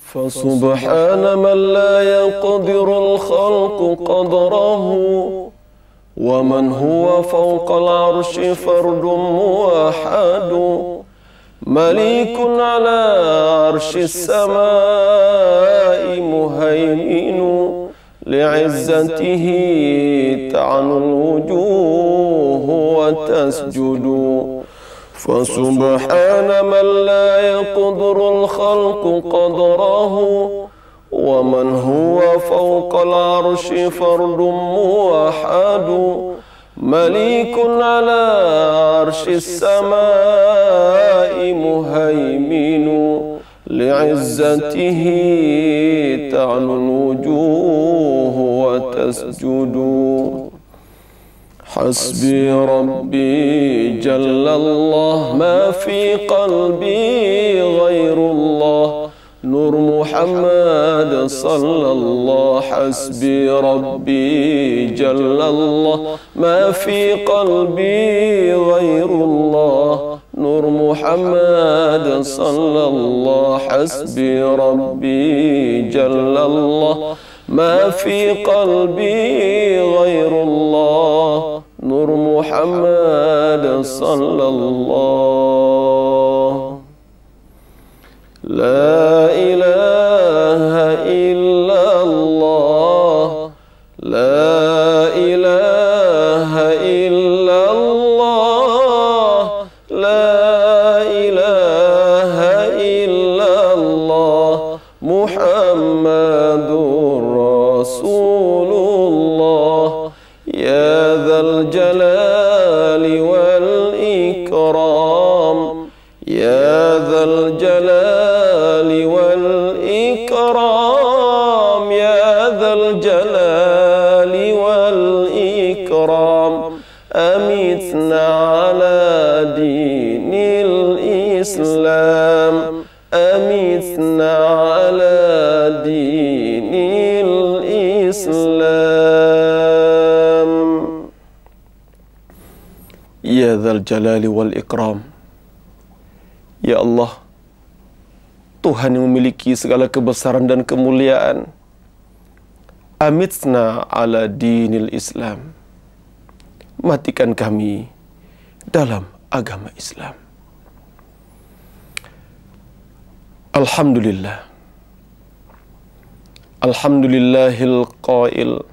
فسبحان من لا يقدر الخلق قدره، ومن هو فوق العرش فرد موحد، مليك على عرش السماء مهيمن، لعزته تعنو الوجوه وتسجد. فسبحان من لا يقدر الخلق قدره، ومن هو فوق العرش فرد موحد، مليك على عرش السماء مهيمن، لعزته تعلو الوجوه وتسجد. حسبي ربي جل الله، ما في قلبي غير الله، نور محمد صلى الله. حسبي ربي جل الله، ما في قلبي غير الله، نور محمد صلى الله. حسبي ربي جل الله، ما في قلبي غير الله، نور محمد صلى الله. لا إله إلا الله، لا إله إلا الله، لا إله إلا الله، محمد رسول الله. يا ذا الجلال والإكرام، يا ذا الجلال والإكرام، يا ذا الجلال والإكرام، أمتنا على دين الإسلام، أمتنا على دين الإسلام. يا ذا الجلال والإكرام. Ya Allah, Tuhan yang memiliki segala kebesaran dan kemuliaan, amitna ala dinil Islam, matikan kami dalam agama Islam. Alhamdulillah, alhamdulillahil qail,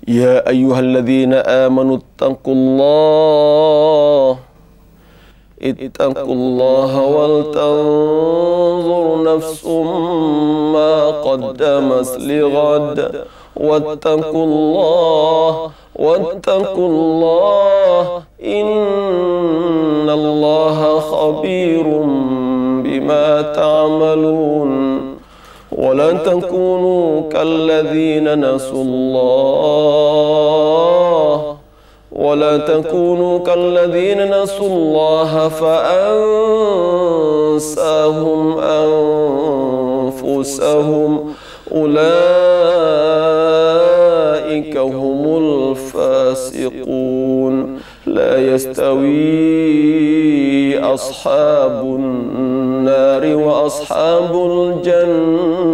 ya ayyuhalladzina amanu ittaqullaha ittaqullaha wal tanzur nafsum ma qaddamat lighad, wattaqullaha innallaha khabirum bima ta'malun. ولا تكونوا كالذين نسوا الله، ولا تكونوا كالذين نسوا الله فأنساهم أنفسهم، أولئك هم الفاسقون. لا يستوي أصحاب النار وأصحاب الجنة،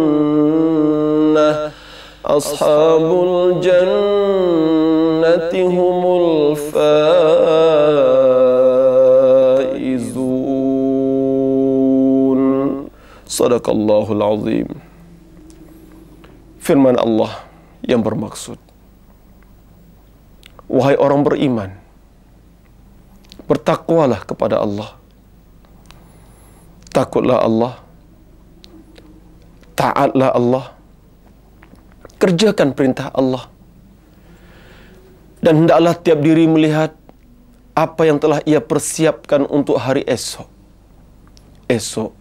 أصحاب الجنة هم الفائزون. صدق الله العظيم. Firman Allah yang bermaksud, wahai orang beriman, bertakwalah kepada Allah. Takutlah Allah, taatlah Allah, kerjakan perintah Allah, dan hendaklah tiap diri melihat apa yang telah ia persiapkan untuk hari esok. Esok,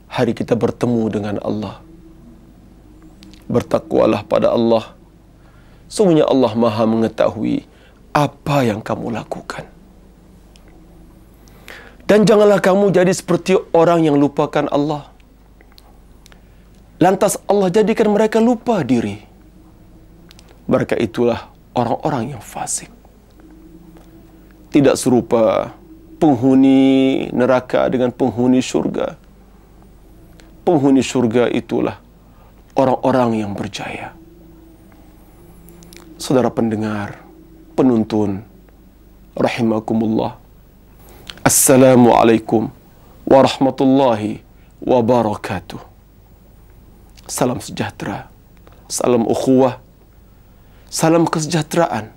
hari kita bertemu dengan Allah. Bertakwalah pada Allah, sungguhnya Allah Maha mengetahui apa yang kamu lakukan. Dan janganlah kamu jadi seperti orang yang lupakan Allah, lantas Allah jadikan mereka lupa diri. Mereka itulah orang-orang yang fasik. Tidak serupa penghuni neraka dengan penghuni syurga. penghuni syurga itulah orang-orang yang berjaya. Saudara pendengar, penuntun, rahimakumullah. Assalamualaikum warahmatullahi wabarakatuh. Salam sejahtera, salam ukhuwah, salam kesejahteraan.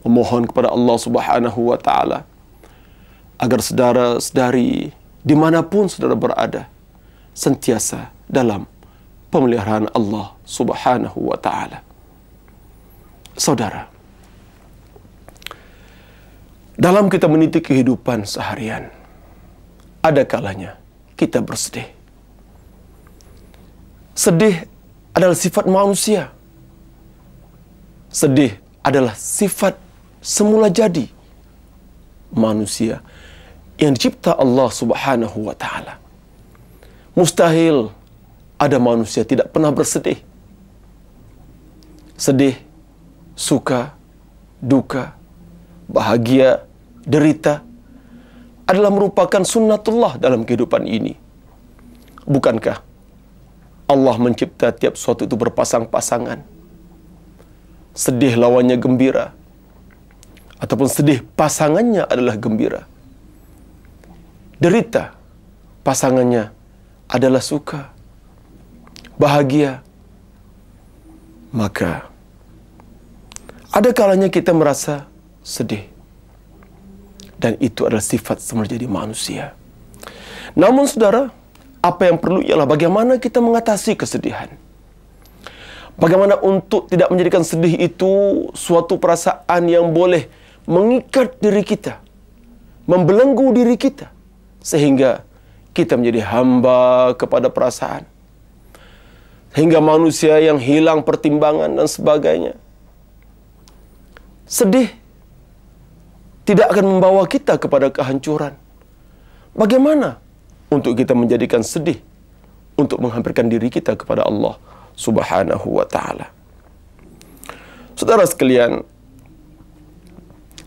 Memohon kepada Allah Subhanahu wa Ta'ala agar saudara-saudari dimanapun saudara berada sentiasa dalam pemeliharaan Allah Subhanahu wa Ta'ala. Saudara, dalam kita meniti kehidupan seharian, ada kalanya kita bersedih. Sedih adalah sifat manusia. Sedih adalah sifat semula jadi manusia yang dicipta Allah Subhanahu wa Ta'ala. Mustahil ada manusia tidak pernah bersedih. Sedih, suka, duka, bahagia, derita adalah merupakan sunnatullah dalam kehidupan ini. Bukankah Allah mencipta tiap suatu itu berpasang-pasangan? Sedih lawannya gembira, ataupun sedih pasangannya adalah gembira. Derita pasangannya adalah suka, bahagia. Maka ada kalanya kita merasa sedih, dan itu adalah sifat semula jadi manusia. Namun saudara, apa yang perlu ialah bagaimana kita mengatasi kesedihan. Bagaimana untuk tidak menjadikan sedih itu suatu perasaan yang boleh mengikat diri kita, membelenggu diri kita, sehingga kita menjadi hamba kepada perasaan. Hingga manusia yang hilang pertimbangan dan sebagainya. Sedih tidak akan membawa kita kepada kehancuran. Bagaimana untuk kita menjadikan sedih untuk menghampirkan diri kita kepada Allah Subhanahu wa Ta'ala? Saudara sekalian,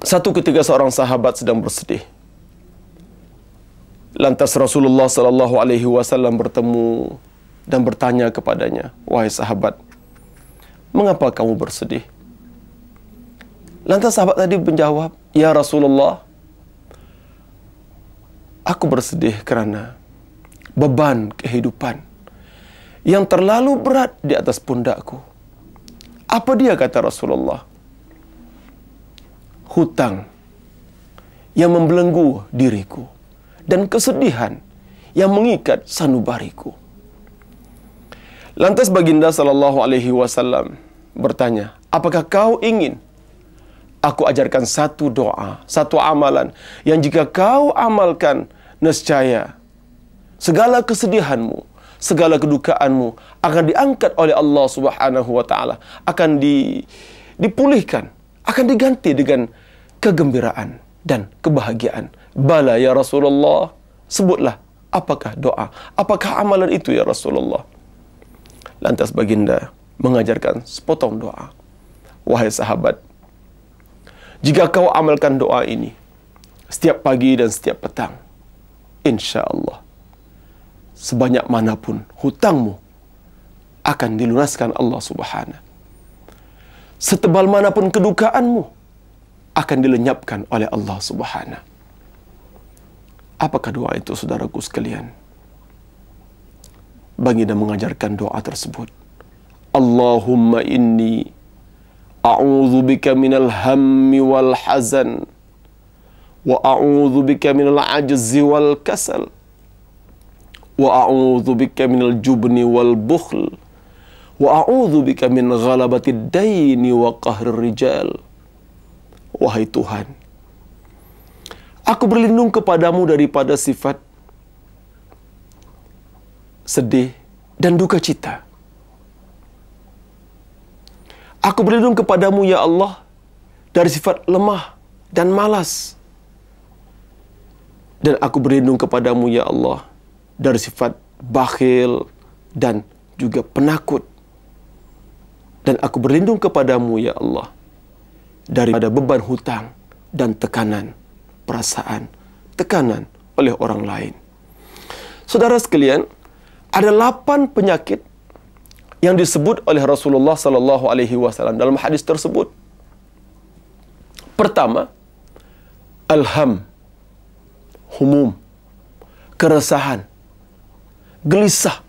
satu ketika seorang sahabat sedang bersedih. Lantas Rasulullah sallallahu alaihi wasallam bertemu dan bertanya kepadanya, "Wahai sahabat, mengapa kamu bersedih?" Lantas sahabat tadi menjawab, "Ya Rasulullah, aku bersedih kerana beban kehidupan yang terlalu berat di atas pundakku." Apa dia, kata Rasulullah? Hutang yang membelenggu diriku dan kesedihan yang mengikat sanubariku. Lantas baginda sallallahu alaihi wasallam bertanya, "Apakah kau ingin aku ajarkan satu doa, satu amalan yang jika kau amalkan, nescaya segala kesedihanmu, segala kedukaanmu akan diangkat oleh Allah Subhanahu wa Ta'ala, akan dipulihkan, akan diganti dengan kegembiraan dan kebahagiaan?" "Bala ya Rasulullah." Sebutlah, apakah doa, apakah amalan itu ya Rasulullah? Lantas baginda mengajarkan sepotong doa. "Wahai sahabat, jika kau amalkan doa ini setiap pagi dan setiap petang, insya Allah sebanyak manapun hutangmu akan dilunaskan Allah Subhanahu. Setebal manapun kedukaanmu akan dilenyapkan oleh Allah Subhanahu." Apakah doa itu, saudaraku sekalian? Baginda mengajarkan doa tersebut. "Allahumma inni a'udzu bika minal hammi wal hazan wa a'udzu bika minal ajzi wal kasal wa a'udzu bika minal jubni wal bukhl wa a'udzu bika min ghalabatid daini wa qahrir rijal." Wahai Tuhan, aku berlindung kepadamu daripada sifat sedih dan duka cita. Aku berlindung kepadamu ya Allah dari sifat lemah dan malas. Dan aku berlindung kepadamu ya Allah dari sifat bakhil dan juga penakut. Dan aku berlindung kepadamu ya Allah daripada beban hutang dan tekanan perasaan, tekanan oleh orang lain. Saudara sekalian, Ada 8 penyakit yang disebut oleh Rasulullah sallallahu alaihi wasallam dalam hadis tersebut. Pertama, alham, humum, keresahan, gelisah.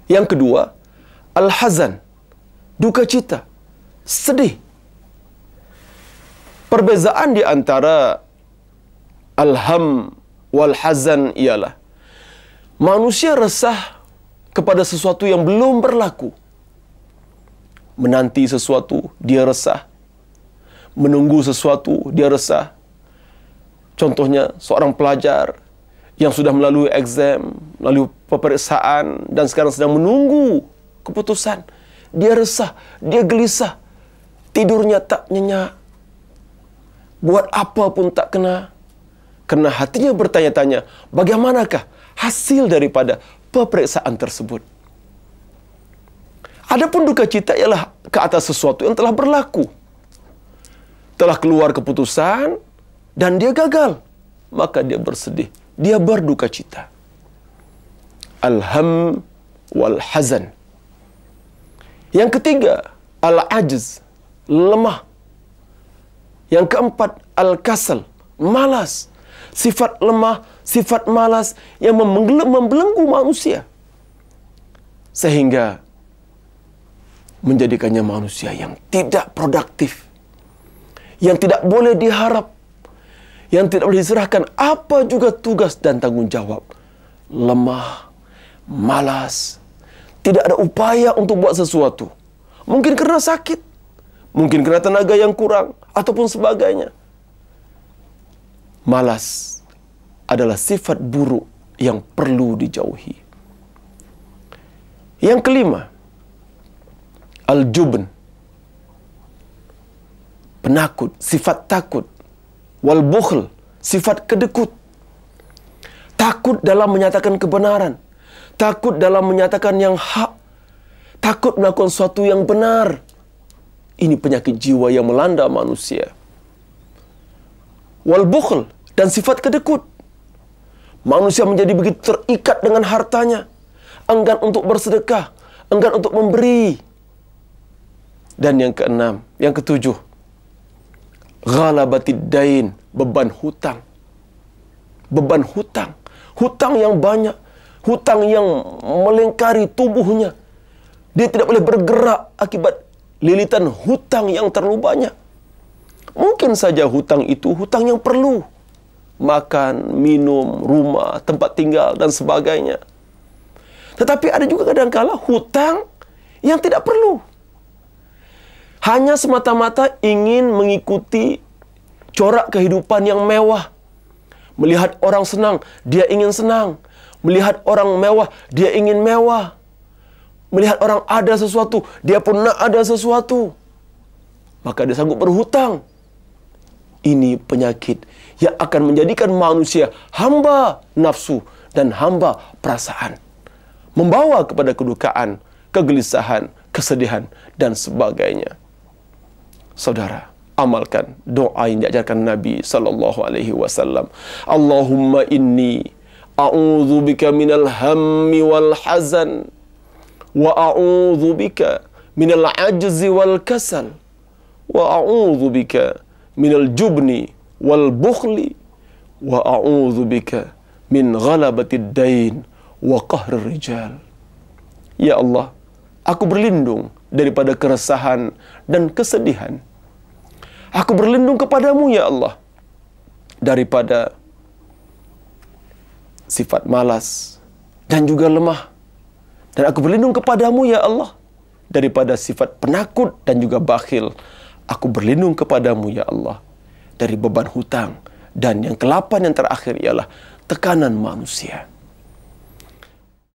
Yang kedua, al-hazan, duka cita, sedih. Perbezaan di antara alham wal hazan ialah manusia resah kepada sesuatu yang belum berlaku. Menanti sesuatu, dia resah. Menunggu sesuatu, dia resah. Contohnya, seorang pelajar yang sudah melalui exam, melalui peperiksaan, dan sekarang sedang menunggu keputusan. Dia resah, dia gelisah. Tidurnya tak nyenyak. Buat apa pun tak kena. Kerana hatinya bertanya-tanya, bagaimanakah hasil daripada peperiksaan tersebut. Adapun duka cita ialah ke atas sesuatu yang telah berlaku. Telah keluar keputusan dan dia gagal. Maka dia bersedih. Dia berduka cita. Alham wal hazan. Yang ketiga, al-ajz, lemah. Yang keempat, al-kasal, malas. Sifat lemah, sifat malas yang membelenggu manusia. Sehingga menjadikannya manusia yang tidak produktif. Yang tidak boleh diharap. Yang tidak boleh diserahkan apa juga tugas dan tanggung jawab. Lemah, malas, tidak ada upaya untuk buat sesuatu. Mungkin kerana sakit, mungkin kerana tenaga yang kurang, ataupun sebagainya. Malas adalah sifat buruk yang perlu dijauhi. Yang kelima, al-jubn, penakut, sifat takut. Wal bukhl, sifat kedekut. Takut dalam menyatakan kebenaran. Takut dalam menyatakan yang hak. Takut melakukan sesuatu yang benar. Ini penyakit jiwa yang melanda manusia. Wal bukhl, dan sifat kedekut. Manusia menjadi begitu terikat dengan hartanya. Enggan untuk bersedekah. Enggan untuk memberi. Dan yang keenam, yang ketujuh, ghalabatid dain, beban hutang. Beban hutang. Hutang yang banyak. Hutang yang melingkari tubuhnya. Dia tidak boleh bergerak akibat lilitan hutang yang terlalu banyak. Mungkin saja hutang itu hutang yang perlu. Makan, minum, rumah, tempat tinggal, dan sebagainya. Tetapi ada juga kadang-kala hutang yang tidak perlu. Hanya semata-mata ingin mengikuti corak kehidupan yang mewah. Melihat orang senang, dia ingin senang. Melihat orang mewah, dia ingin mewah. Melihat orang ada sesuatu, dia pun nak ada sesuatu. Maka dia sanggup berhutang. Ini penyakit yang akan menjadikan manusia hamba nafsu dan hamba perasaan. Membawa kepada kedukaan, kegelisahan, kesedihan, dan sebagainya. Saudara, amalkan doa yang diajarkan Nabi sallallahu alaihi wasallam. Allahumma inni a'udzubika minal hammi wal hazan wa a'udzubika minal ajzi wal kasal wa a'udzubika minal jubni wal bukhli wa a'udzubika min ghalabatid dain wa qahrir rijal. Ya Allah, aku berlindung daripada keresahan dan kesedihan. Aku berlindung kepadamu, ya Allah, daripada sifat malas dan juga lemah. Dan aku berlindung kepadamu, ya Allah, daripada sifat penakut dan juga bakhil. Aku berlindung kepadamu, ya Allah, dari beban hutang. Dan yang ke-8 yang terakhir ialah tekanan manusia.